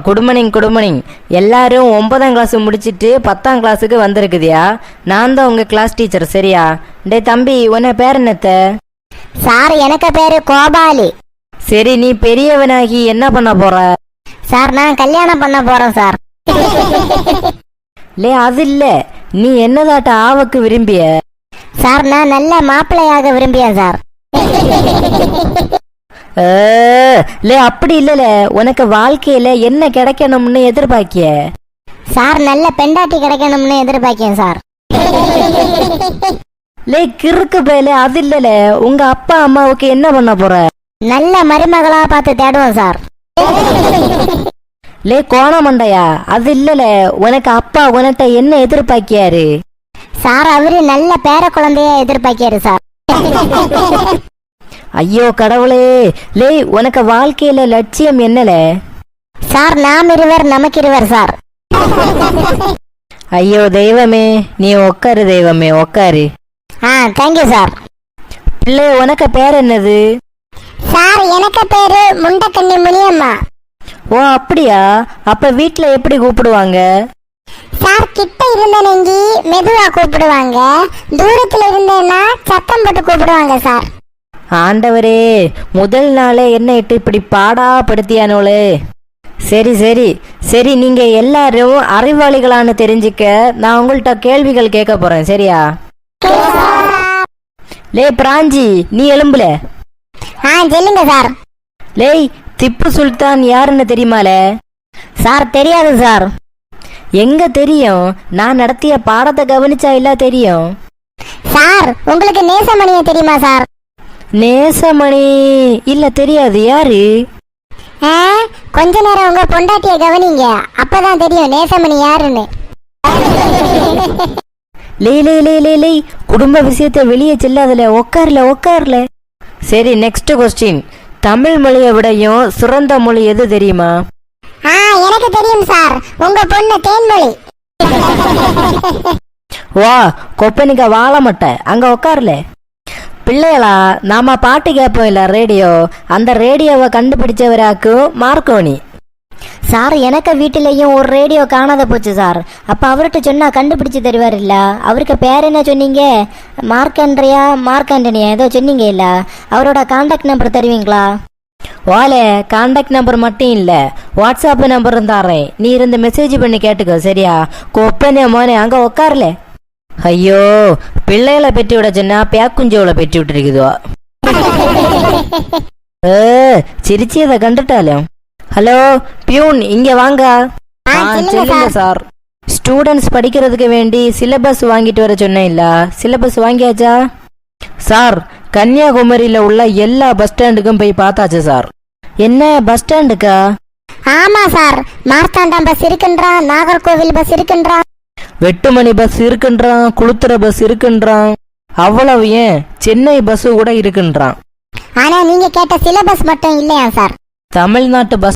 Good morning. எல்லாரும் 9ஆம் class முடிச்சிட்டு 10ஆம் கிளாஸுக்கு வந்திருக்குதியா? நான் தான் உங்க கிளாஸ் டீச்சர். சரியா? டே தம்பி, உன்ன பேர் என்னத்த? சார், எனக்கு பேரு கோபாலி. சரி, நீ பெரியவனாகி என்ன பண்ண போற? சார், நான் கல்யாணம் பண்ண போறேன் சார். அது இல்ல, நீ என்னதாட்ட ஆவக்கு விரும்பிய? சார், நான் நல்ல மாப்பிள்ளையாக விரும்பியேன் சார். அப்படி இல்லல, உனக்கு வாழ்க்கையில என்ன கிடைக்கணும்னு எதிர்பார்க்கிய? சார், நல்ல பெண்டாட்டி கிடைக்கணும்னு எதிர்பார்க்கேன் சார். கிறுக்கு பேல, அது இல்லல, உங்க அப்பா அம்மாவுக்கு என்ன பண்ண போற? நல்ல மருமகளா பார்த்து தேடுவோம் சார். கோணமண்டையா, அது இல்லல, உனக்கு அப்பா உனட்ட என்ன எதிர்பார்க்கியாரு? சார், அவரு நல்ல பேர குழந்தைய எதிர்பார்க்காரு சார். ஐயோ கடவுளே, உனக்கு வாழ்க்கையில லட்சியம் என்னல? சார், நாம் இருவர் நமக்கு இருவர் சார். ஐயோ தெய்வமே, நீ உட்காரு தெய்வமே, உட்காரு. Thank you sir. பிள்ளை, உனக்கு பேர் என்னது? சார், எனக்கு பேரு முண்டக்கண்ணி முனியம்மா. ஓ அப்படியா? அப்ப வீட்டுல எப்படி கூப்பிடுவாங்க? சார், கிட்ட இருந்த நெஞ்சி மெதுவா கூப்பிடுவாங்க, தூரத்துல இருந்தேன்னா சத்தம் போட்டு கூப்பிடுவாங்க சார். ஆண்டவரே, முதல் நாளே என்ன இட்டு இப்படி பாடா படுத்தியானோளே. சரி சரி சரி, நீங்க எல்லாரும் அறிவாளிகளான்னு தெரிஞ்சுக்க நான் உங்கள்கிட்ட கேள்விகள் கேட்க போறேன். சரியா? பிராஞ்சி, நீ எலும்புல. சொல்லுங்க சார். திப்பு சுல்தான் யாருன்னு தெரியுமாலே? சார், தெரியாது சார். எங்க தெரியும்? நான் நடத்திய பாடத்தை கவனிச்சா இல்ல தெரியும். சார், உங்களுக்கு நேசமணிய தெரியுமா சார்? நேசமணி இல்ல, தெரியாது. யாரு? கொஞ்ச நேரம் உங்க பொண்டாட்டிய கவனிங்க, அப்பதான் தெரியும் நேசமணி யாருன்னு. குடும்ப விஷயத்தை வெளியே செல்லாதல, உட்கார்ல. சரி, நெக்ஸ்ட் கொஸ்டின். தமிழ் மொழியை விடையும் சிறந்த மொழி எது தெரியுமா? எனக்கு தெரியும் சார், உங்க பொண்ணு தேன்மொழி. வா கொப்பனிக்க வாழ மாட்டேன், அங்க உட்கார்ல. பிள்ளைகளா, நாம பாட்டு கேட்போம் இல்ல ரேடியோ, அந்த ரேடியோவை கண்டுபிடிச்சவராக்கும் மார்க்கோனி. சார், எனக்கு வீட்டிலையும் ஒரு ரேடியோ காணாத போச்சு சார். அப்ப அவர்கிட்ட சொன்னா கண்டுபிடிச்சு தருவார் இல்ல? அவருக்கு பேர் என்ன சொன்னீங்க? மார்க்கண்டனியா ஏதோ சொன்னீங்க இல்ல? அவரோட கான்டாக்ட் நம்பர் தருவீங்களா? வாலே, கான்டாக்ட் நம்பர் மட்டும் இல்ல, வாட்ஸ்அப் நம்பரும் தாரேன். நீ இருந்து மெசேஜ் பண்ணி கேட்டுக்கோ. சரியா? கொப்பனே மோனே, அங்க உட்கார்ல. ஐயோ, பிள்ளைகளை பெட்டி விட சொன்னா பேக்குஞ்சோல பெட்டி விட்டு இருக்குதோ. சிரிச்சியதை கண்டுட்டாலும். ஹலோ பியூன், இங்க வாங்க. சொல்லுங்க சார். ஸ்டூடெண்ட்ஸ் படிக்கிறதுக்கு வேண்டி சிலபஸ் வாங்கிட்டு வர சொன்னேன் இல்ல, சிலபஸ் வாங்கியாச்சா? சார், கன்னியாகுமரியில உள்ள எல்லா பஸ் ஸ்டாண்டுக்கும் போய் பார்த்தாச்சு சார். என்ன பஸ் ஸ்டாண்டுக்கா? ஆமா சார், மார்த்தாண்டம் பஸ் இருக்குன்றான், நாகர்கோவில் பஸ் இருக்குன்றான், வெட்டுமணி பஸ் இருக்குன்றான், குளுத்துற பஸ் இருக்குன்றான். அவ்வளவு ஏன், சென்னை பஸ் கூட இருக்குன்றான். ஆனா நீங்க கேட்ட சிலபஸ் மட்டும் இல்லையா சார்? தமிழ்நாட்டு பஸ்